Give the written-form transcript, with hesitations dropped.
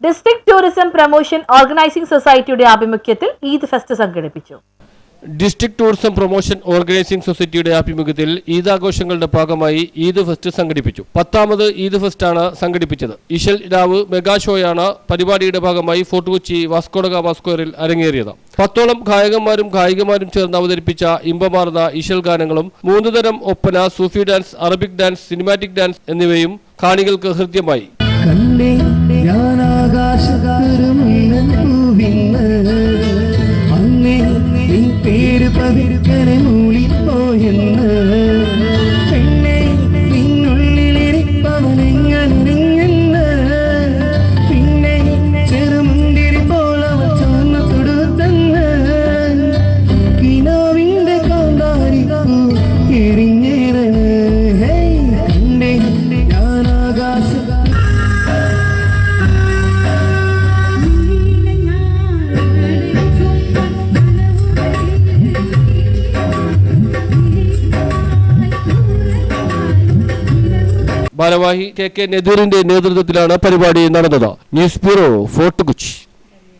District tourism promotion organising സൊസൈറ്റിയുടെ ആഭിമുഖ്യത്തിൽ Eid fest സംഘടിപ്പിച്ചു. ഡിസ്ട്രിക്ട് ടൂറിസം പ്രൊമോഷൻ ഓർഗനൈസിംഗ് സൊസൈറ്റിയുടെ ആഭിമുഖ്യത്തിൽ ഈദ് ആഘോഷങ്ങളുടെ ഭാഗമായി ഈദ് ഫെസ്റ്റ് സംഘടിപ്പിച്ചു. 10ാമത് ഈദ് ഫെസ്റ്റാണ് സംഘടിപ്പിച്ചത്. ഇശൽ രാവ് മെഗാ ഷോയാണ് പരിപാടിയുടെ ഭാഗമായി ഫോർട്ട് കൊച്ചി വാസ്കോഡഗാമ സ്ക്വയറിൽ അരങ്ങേറിയത്. 10ഓളം ഗായകന്മാരും ഗായികമാരും ചേർന്ന് അവതരിപ്പിച്ച ഇമ്പമാർന്ന ഇശൽ ഗാനങ്ങളും 3 തരം Oppana, Sufi dance, Arabic dance, cinematic dance എന്നിവയും കാണികൾക്ക് ഹൃദ്യമായി. പേര് പതിർക്കനെ മൂളിപ്പോയെന്ന് പെണ്ണെ നിന്നുള്ളിലിരിപ്പവനെങ്ങനെന്ന് പിന്നെ ചെറുമുന്തിരി പോലവ ചോന്ന തൊടുത്തന്ന് കിനാവിന്റെ കാന്താരി എറിഞ്ഞേറന് കണ്ടേ ഞാനാകാശ ഭാരവാഹി കെ നദീറിന്റെ നേതൃത്വത്തിലാണ് പരിപാടി നടന്നത്. News bureau, fort Kochi.